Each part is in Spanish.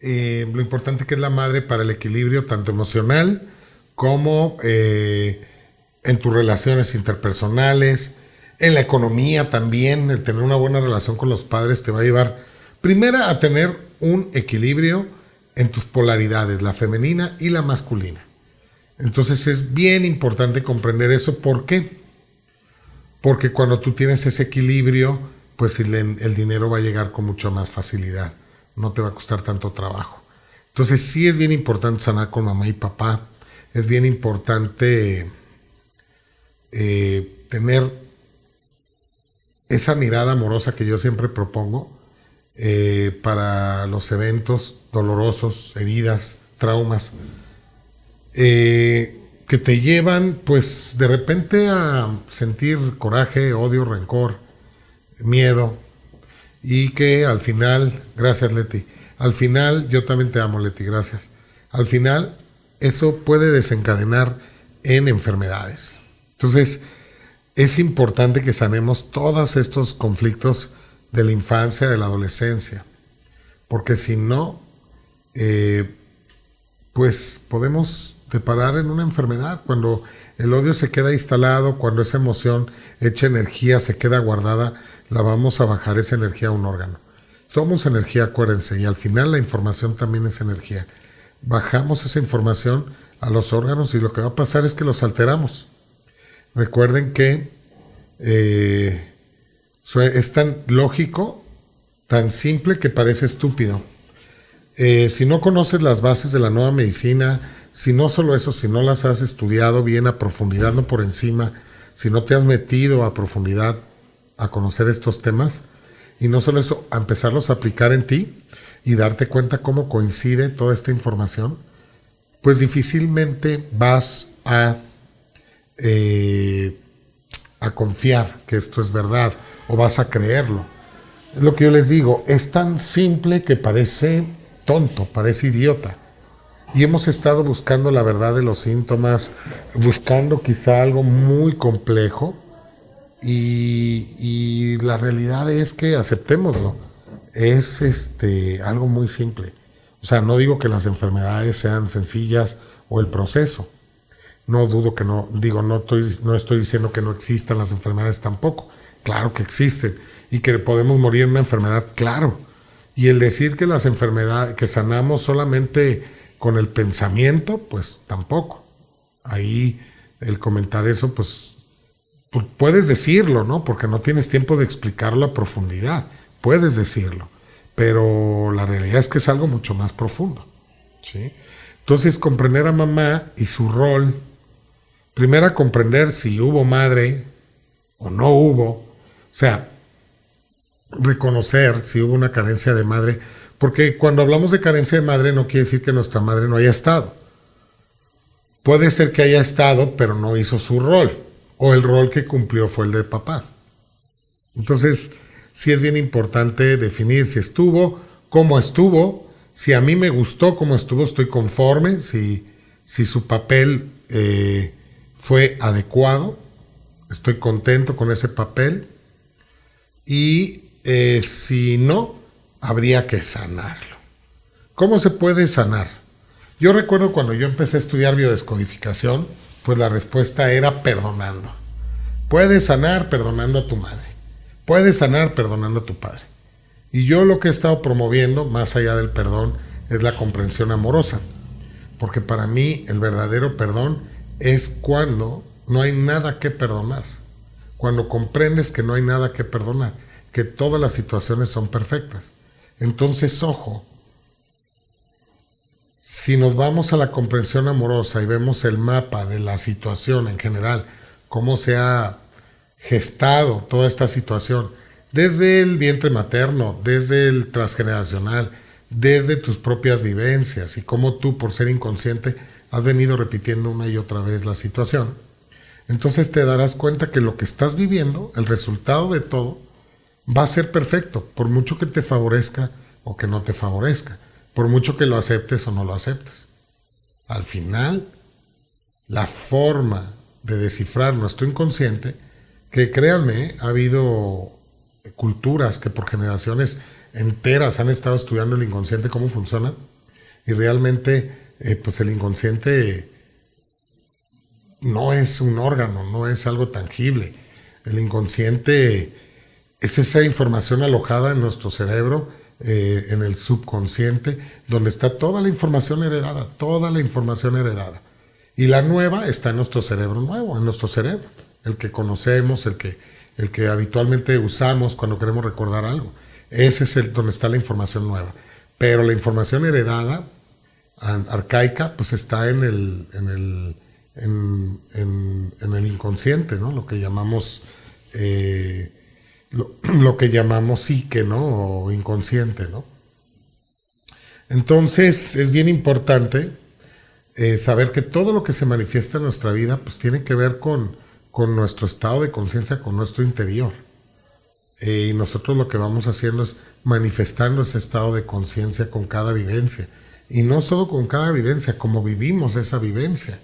Lo importante que es la madre para el equilibrio tanto emocional como en tus relaciones interpersonales, en la economía también. El tener una buena relación con los padres te va a llevar primero a tener un equilibrio en tus polaridades, la femenina y la masculina. Entonces es bien importante comprender eso. ¿Por qué? Porque cuando tú tienes ese equilibrio, pues el dinero va a llegar con mucha más facilidad. No te va a costar tanto trabajo. Entonces sí es bien importante sanar con mamá y papá. Es bien importante tener esa mirada amorosa que yo siempre propongo para los eventos dolorosos, heridas, traumas, que te llevan pues de repente a sentir coraje, odio, rencor, miedo, y que al final, gracias Leti, al final, yo también te amo Leti, gracias, al final eso puede desencadenar en enfermedades. Entonces es importante que sanemos todos estos conflictos de la infancia, de la adolescencia, porque si no, pues podemos deparar en una enfermedad. Cuando el odio se queda instalado, cuando esa emoción hecha energía se queda guardada, la vamos a bajar esa energía a un órgano. Somos energía, acuérdense, y al final la información también es energía. Bajamos esa información a los órganos y lo que va a pasar es que los alteramos. Recuerden que es tan lógico, tan simple que parece estúpido. Si no conoces las bases de la nueva medicina, si no solo eso, si no las has estudiado bien a profundidad, no por encima, si no te has metido a profundidad a conocer estos temas, y no solo eso, a empezarlos a aplicar en ti y darte cuenta cómo coincide toda esta información, pues difícilmente vas a confiar que esto es verdad o vas a creerlo. Es lo que yo les digo, es tan simple que parece tonto, parece idiota. Y hemos estado buscando la verdad de los síntomas, buscando quizá algo muy complejo, y la realidad es que aceptémoslo. Es algo muy simple. O sea, no digo que las enfermedades sean sencillas o el proceso. No dudo que no, digo, no estoy diciendo que no existan las enfermedades tampoco. Claro que existen. Y que podemos morir en una enfermedad, claro. Y el decir que las enfermedades, que sanamos solamente con el pensamiento, pues tampoco. Ahí el comentar eso, pues puedes decirlo, ¿no? Porque no tienes tiempo de explicarlo a profundidad. Puedes decirlo. Pero la realidad es que es algo mucho más profundo, ¿sí? Entonces, comprender a mamá y su rol. Primero, comprender si hubo madre o no hubo. O sea, reconocer si hubo una carencia de madre, porque cuando hablamos de carencia de madre no quiere decir que nuestra madre no haya estado. Puede ser que haya estado, pero no hizo su rol, o el rol que cumplió fue el de papá. Entonces, sí es bien importante definir si estuvo, cómo estuvo, si a mí me gustó cómo estuvo, estoy conforme, si su papel fue adecuado, estoy contento con ese papel, y si no, habría que sanarlo. ¿Cómo se puede sanar? Yo recuerdo cuando yo empecé a estudiar biodescodificación, pues la respuesta era perdonando. Puedes sanar perdonando a tu madre. Puedes sanar perdonando a tu padre. Y yo lo que he estado promoviendo, más allá del perdón, es la comprensión amorosa. Porque para mí el verdadero perdón es cuando no hay nada que perdonar. Cuando comprendes que no hay nada que perdonar, que todas las situaciones son perfectas. Entonces, ojo, si nos vamos a la comprensión amorosa y vemos el mapa de la situación en general, cómo se ha gestado toda esta situación, desde el vientre materno, desde el transgeneracional, desde tus propias vivencias y cómo tú, por ser inconsciente, has venido repitiendo una y otra vez la situación, entonces te darás cuenta que lo que estás viviendo, el resultado de todo, va a ser perfecto, por mucho que te favorezca o que no te favorezca, por mucho que lo aceptes o no lo aceptes. Al final, la forma de descifrar nuestro inconsciente, que créanme, ha habido culturas que por generaciones enteras han estado estudiando el inconsciente, cómo funciona, y realmente pues el inconsciente no es un órgano, no es algo tangible. El inconsciente es esa información alojada en nuestro cerebro, en el subconsciente, donde está toda la información heredada, toda la información heredada. Y la nueva está en nuestro cerebro nuevo, en nuestro cerebro, el que conocemos, el que habitualmente usamos cuando queremos recordar algo. Ese es donde está la información nueva. Pero la información heredada, arcaica, pues está en el inconsciente, ¿no? Lo que llamamos lo que llamamos psique, ¿no? O inconsciente, ¿no? Entonces es bien importante saber que todo lo que se manifiesta en nuestra vida pues tiene que ver con nuestro estado de conciencia, con nuestro interior. Y nosotros lo que vamos haciendo es manifestando ese estado de conciencia con cada vivencia. Y no solo con cada vivencia, como vivimos esa vivencia.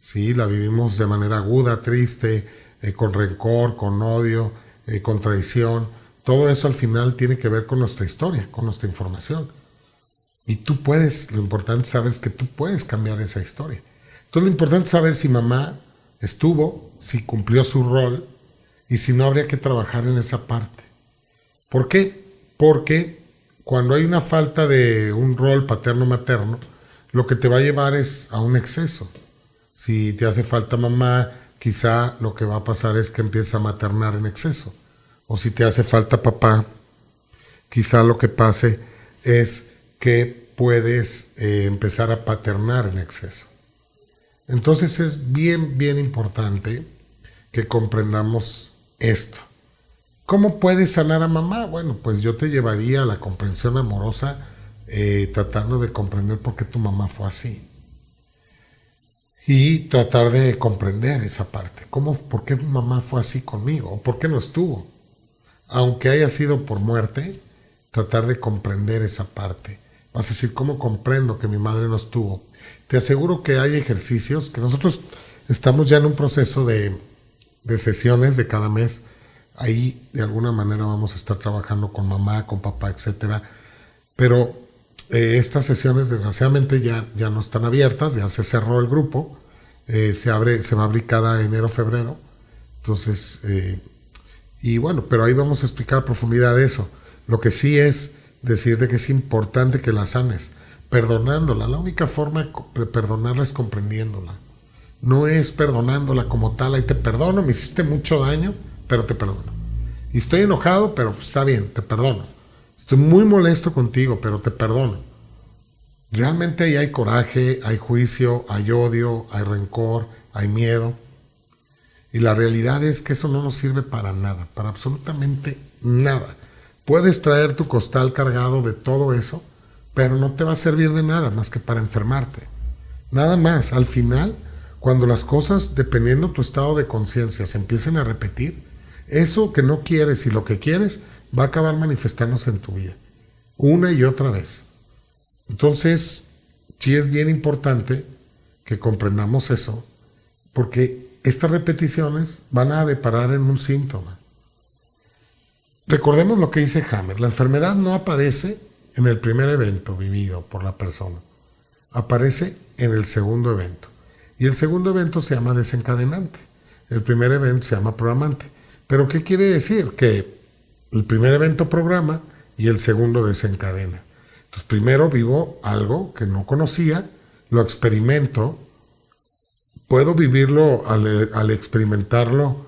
Sí, la vivimos de manera aguda, triste, con rencor, con odio, con traición. Todo eso al final tiene que ver con nuestra historia, con nuestra información. Y tú puedes, lo importante saber es que tú puedes cambiar esa historia. Entonces lo importante es saber si mamá estuvo, si cumplió su rol y si no habría que trabajar en esa parte. ¿Por qué? Porque cuando hay una falta de un rol paterno-materno, lo que te va a llevar es a un exceso. Si te hace falta mamá, quizá lo que va a pasar es que empieza a maternar en exceso. O si te hace falta papá, quizá lo que pase es que puedes empezar a paternar en exceso. Entonces es bien, bien importante que comprendamos esto. ¿Cómo puedes sanar a mamá? Bueno, pues yo te llevaría a la comprensión amorosa, tratando de comprender por qué tu mamá fue así. Y tratar de comprender esa parte. ¿Por qué mi mamá fue así conmigo? ¿O por qué no estuvo? Aunque haya sido por muerte, tratar de comprender esa parte. Vas a decir, ¿cómo comprendo que mi madre no estuvo? Te aseguro que hay ejercicios, que nosotros estamos ya en un proceso de sesiones de cada mes. Ahí de alguna manera vamos a estar trabajando con mamá, con papá, etcétera. Pero estas sesiones desgraciadamente ya no están abiertas, ya se cerró el grupo, se va a abrir cada enero, febrero. Entonces, y bueno, pero ahí vamos a explicar a profundidad eso. Lo que sí es decirte que es importante que la sanes, perdonándola. La única forma de perdonarla es comprendiéndola. No es perdonándola como tal, ahí te perdono, me hiciste mucho daño, pero te perdono. Y estoy enojado, pero pues, está bien, te perdono. Estoy muy molesto contigo, pero te perdono. Realmente ahí hay coraje, hay juicio, hay odio, hay rencor, hay miedo. Y la realidad es que eso no nos sirve para nada, para absolutamente nada. Puedes traer tu costal cargado de todo eso, pero no te va a servir de nada más que para enfermarte. Nada más. Al final, cuando las cosas, dependiendo de tu estado de conciencia, se empiecen a repetir, eso que no quieres y lo que quieres va a acabar manifestándose en tu vida, una y otra vez. Entonces, sí es bien importante que comprendamos eso, porque estas repeticiones van a deparar en un síntoma. Recordemos lo que dice Hammer, la enfermedad no aparece en el primer evento vivido por la persona, aparece en el segundo evento. Y el segundo evento se llama desencadenante, el primer evento se llama programante. ¿Pero qué quiere decir? Que el primer evento programa y el segundo desencadena. Entonces primero vivo algo que no conocía, lo experimento, puedo vivirlo al experimentarlo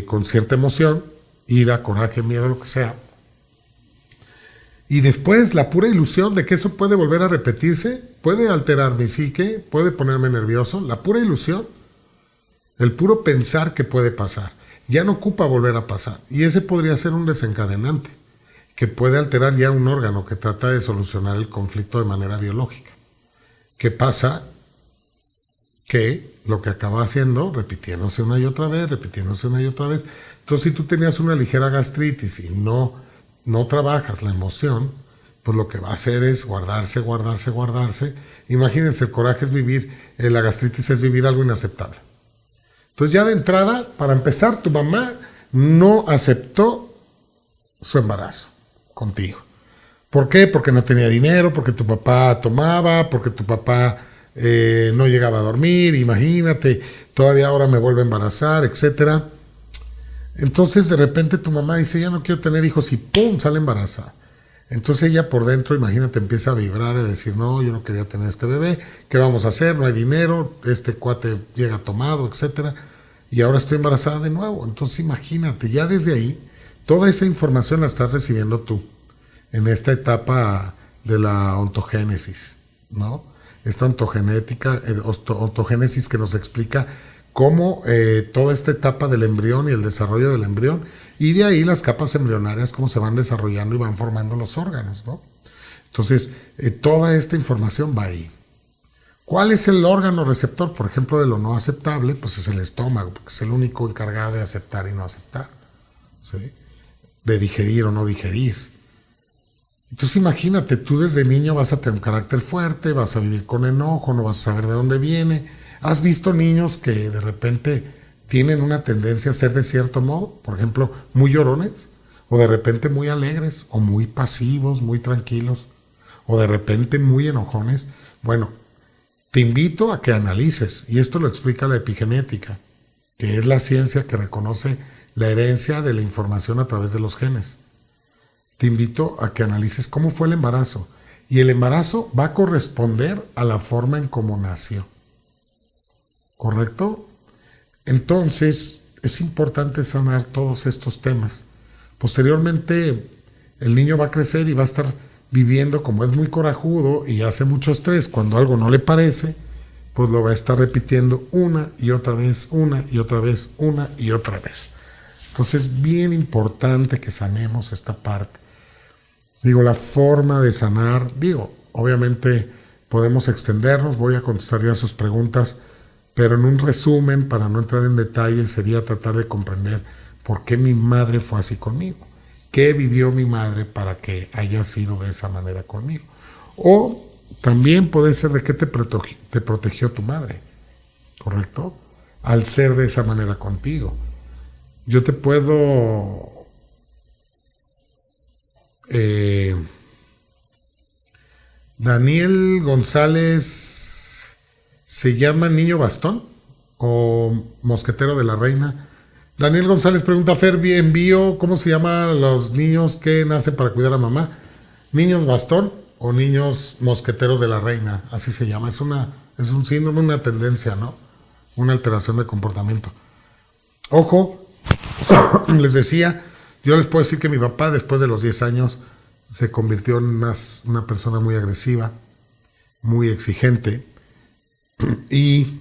con cierta emoción, ira, coraje, miedo, lo que sea. Y después la pura ilusión de que eso puede volver a repetirse, puede alterar mi psique, puede ponerme nervioso, la pura ilusión, el puro pensar que puede pasar. Ya no ocupa volver a pasar. Y ese podría ser un desencadenante, que puede alterar ya un órgano que trata de solucionar el conflicto de manera biológica. ¿Qué pasa? Que lo que acaba haciendo, repitiéndose una y otra vez, repitiéndose una y otra vez. Entonces, si tú tenías una ligera gastritis y no trabajas la emoción, pues lo que va a hacer es guardarse. Imagínense, el coraje es vivir, la gastritis es vivir algo inaceptable. Entonces ya de entrada, para empezar, tu mamá no aceptó su embarazo contigo. ¿Por qué? Porque no tenía dinero, porque tu papá tomaba, porque tu papá no llegaba a dormir, imagínate, todavía ahora me vuelve a embarazar, etcétera. Entonces de repente tu mamá dice, ya no quiero tener hijos y ¡pum! Sale embarazada. Entonces ella por dentro, imagínate, empieza a vibrar y decir, no, yo no quería tener este bebé, ¿qué vamos a hacer? No hay dinero, este cuate llega tomado, etcétera, y ahora estoy embarazada de nuevo. Entonces imagínate, ya desde ahí, toda esa información la estás recibiendo tú, en esta etapa de la ontogénesis, ¿no? Esta ontogenética, ontogénesis que nos explica cómo toda esta etapa del embrión y el desarrollo del embrión, y de ahí las capas embrionarias, cómo se van desarrollando y van formando los órganos, ¿no? Entonces, toda esta información va ahí. ¿Cuál es el órgano receptor, por ejemplo, de lo no aceptable? Pues es el estómago, porque es el único encargado de aceptar y no aceptar, ¿sí? De digerir o no digerir. Entonces imagínate, tú desde niño vas a tener un carácter fuerte, vas a vivir con enojo, no vas a saber de dónde viene. ¿Has visto niños que de repente tienen una tendencia a ser de cierto modo? Por ejemplo, muy llorones, o de repente muy alegres, o muy pasivos, muy tranquilos, o de repente muy enojones. Bueno, te invito a que analices, y esto lo explica la epigenética, que es la ciencia que reconoce la herencia de la información a través de los genes. Te invito a que analices cómo fue el embarazo, y el embarazo va a corresponder a la forma en cómo nació. ¿Correcto? Entonces, es importante sanar todos estos temas. Posteriormente, el niño va a crecer y va a estar viviendo, como es muy corajudo y hace mucho estrés, cuando algo no le parece, pues lo va a estar repitiendo una y otra vez, una y otra vez, una y otra vez. Entonces, es bien importante que sanemos esta parte. Digo, la forma de sanar, obviamente podemos extendernos, voy a contestar ya sus preguntas, pero en un resumen, para no entrar en detalle, sería tratar de comprender por qué mi madre fue así conmigo, qué vivió mi madre para que haya sido de esa manera conmigo. O también puede ser de qué te protegió tu madre, ¿correcto? Al ser de esa manera contigo. Yo te puedo... Daniel González, ¿se llama niño bastón o mosquetero de la reina? Daniel González pregunta, Fer, envío, ¿cómo se llaman los niños que nacen para cuidar a mamá? ¿Niños bastón o niños mosqueteros de la reina? Así se llama, es un síndrome, una tendencia, ¿no? Una alteración de comportamiento. Ojo, les decía, yo les puedo decir que mi papá después de los 10 años se convirtió en una persona muy agresiva, muy exigente, y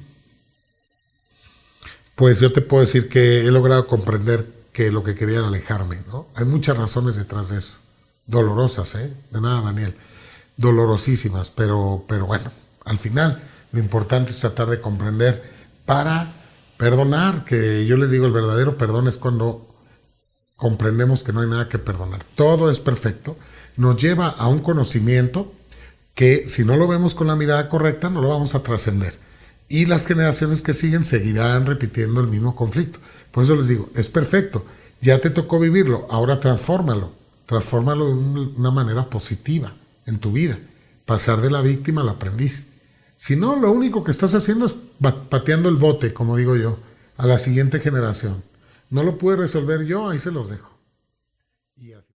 pues yo te puedo decir que he logrado comprender que lo que quería era alejarme, ¿no? Hay muchas razones detrás de eso, dolorosas, de nada, Daniel, dolorosísimas, pero bueno, al final lo importante es tratar de comprender para perdonar, que yo les digo, el verdadero perdón es cuando comprendemos que no hay nada que perdonar, todo es perfecto, nos lleva a un conocimiento que si no lo vemos con la mirada correcta no lo vamos a trascender, y las generaciones que siguen seguirán repitiendo el mismo conflicto. Por eso les digo, es perfecto, ya te tocó vivirlo, ahora transfórmalo de una manera positiva en tu vida, pasar de la víctima al aprendiz. Si no, lo único que estás haciendo es pateando el bote, como digo yo, a la siguiente generación. No lo pude resolver yo, ahí se los dejo. Y así.